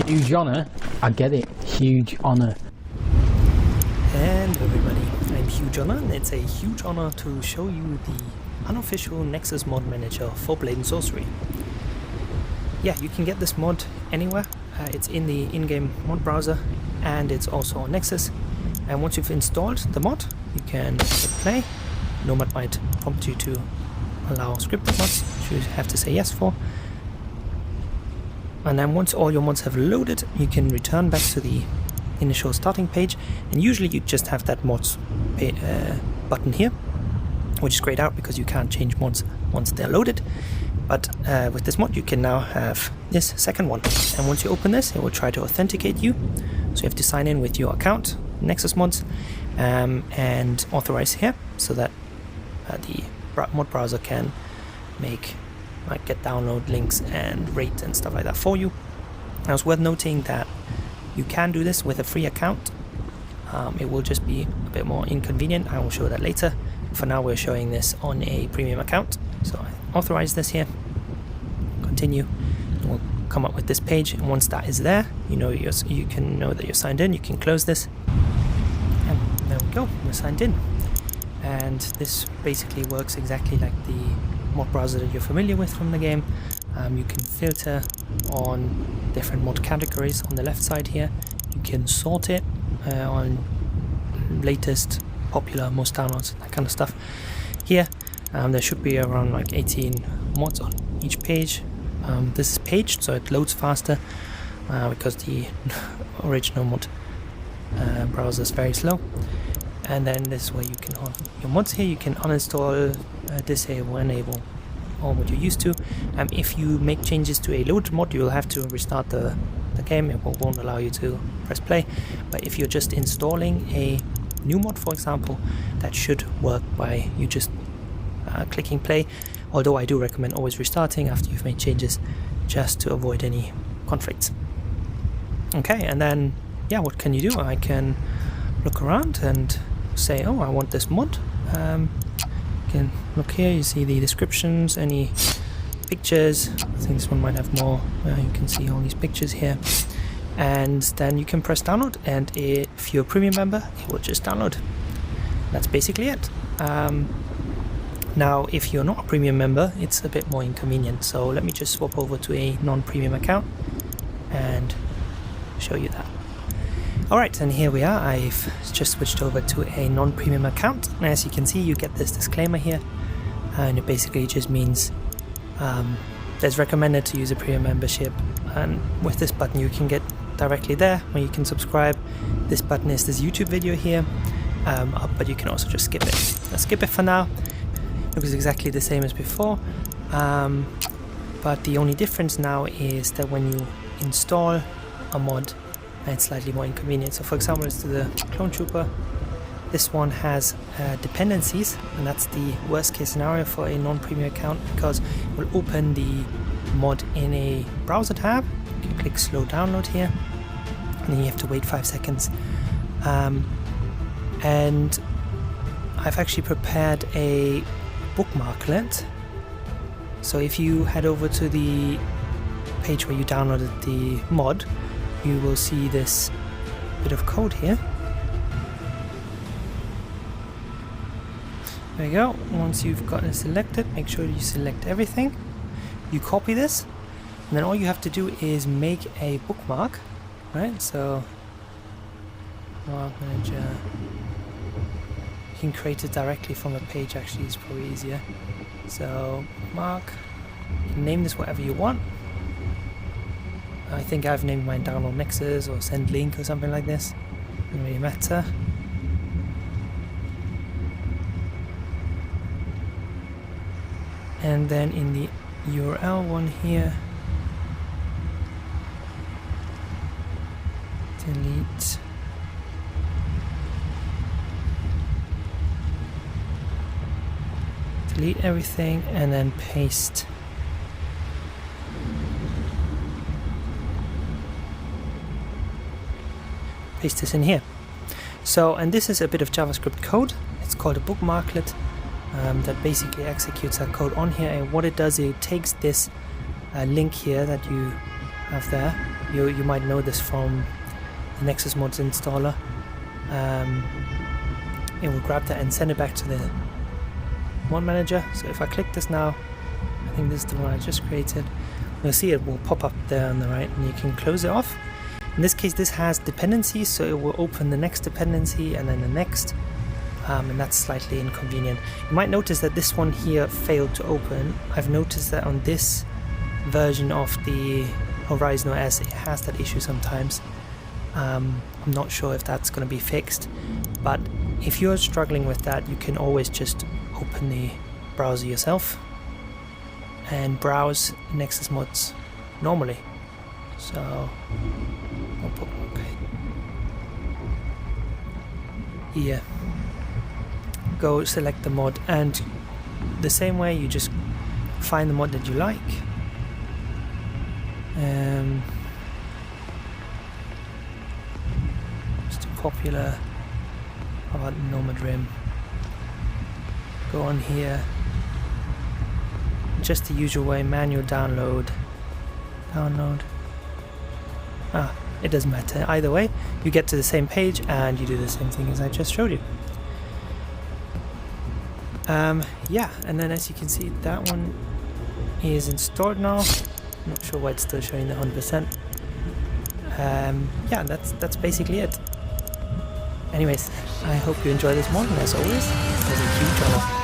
Huge honor. I get it. Huge honor. And everybody, I'm Huge Honor, and it's a huge honor to show you the unofficial Nexus mod manager for Blade and Sorcery. Yeah, you can get this mod anywhere. It's in the in-game mod browser, and it's also on Nexus. And once you've installed the mod, you can hit play. No mod might prompt you to allow scripted mods, which you have to say yes for. And then once all your mods have loaded, you can return back to the initial starting page, and usually you just have that mods button here, which is grayed out because you can't change mods once they're loaded. But with this mod you can now have this second one, and once you open this it will try to authenticate you, so you have to sign in with your account, Nexus mods, and authorize here so that the mod browser can get download links and rate and stuff like that for you. Now it's worth noting that you can do this with a free account. It will just be a bit more inconvenient. I will show that later. For now we're showing this on a premium account. So I authorize this here, continue, and we'll come up with this page, and once that is there, you can know that you're signed in. You can close this, and there we go, we're signed in. And this basically works exactly like the mod browser that you're familiar with from the game. You can filter on different mod categories on the left side here. You can sort it on latest, popular, most downloads, that kind of stuff. Here there should be around like 18 mods on each page. This is paged, so it loads faster because the original mod browser is very slow. And then this is where you can have your mods here. You can uninstall, disable, enable, or what you're used to. If you make changes to a loaded mod, you'll have to restart the game. It won't allow you to press play. But if you're just installing a new mod, for example, that should work by you just clicking play. Although I do recommend always restarting after you've made changes, just to avoid any conflicts. Okay, and then yeah, what can you do? I can look around and say, oh, I want this mod. You can look here, you see the descriptions, any pictures. I think this one might have more. You can see all these pictures here, and then you can press download, and if you're a premium member, it will just download. That's basically it. Now if you're not a premium member, it's a bit more inconvenient, so let me just swap over to a non-premium account and show you that. Alright, and here we are. I've just switched over to a non-premium account, and as you can see you get this disclaimer here, and it basically just means it's recommended to use a premium membership, and with this button you can get directly there where you can subscribe. This button is this YouTube video here, but you can also just skip it. I'll skip it for now. It looks exactly the same as before, but the only difference now is that when you install a mod, it's slightly more inconvenient. So for example, let's do the Clone Trooper. This one has dependencies, and that's the worst case scenario for a non-premium account, because it will open the mod in a browser tab. You can click slow download here, and then you have to wait 5 seconds. And I've actually prepared a bookmarklet. So if you head over to the page where you downloaded the mod, you will see this bit of code here. There you go. Once you've got it selected, make sure you select everything. You copy this, and then all you have to do is make a bookmark, right? So, Bookmark Manager. You can create it directly from a page, actually, it's probably easier. So, bookmark. You can name this whatever you want. I think I've named mine download Nexus or send link or something like this. Doesn't really matter. And then in the URL one here, delete. Delete everything and then paste. Paste this in here. So, and this is a bit of JavaScript code. It's called a bookmarklet that basically executes that code on here. And what it does, it takes this link here that you have there, You might know this from the Nexus mods installer. It will grab that and send it back to the mod manager. So if I click this now, I think this is the one I just created. You'll see it will pop up there on the right, and you can close it off. In this case, this has dependencies, so it will open the next dependency and then the next, and that's slightly inconvenient. You might notice that this one here failed to open. I've noticed that on this version of the Horizon OS, it has that issue sometimes. I'm not sure if that's going to be fixed, but if you're struggling with that, you can always just open the browser yourself and browse Nexus mods normally. So I'll put okay. Here, go select the mod, and the same way you just find the mod that you like. Just a popular. How about Nomad Rim? Go on here. Just the usual way, manual download. Ah, it doesn't matter. Either way, you get to the same page and you do the same thing as I just showed you. Yeah, and then as you can see, that one is installed now. I'm not sure why it's still showing the 100%. Yeah, that's basically it. Anyways, I hope you enjoy this mod, and as always, there's a huge honor.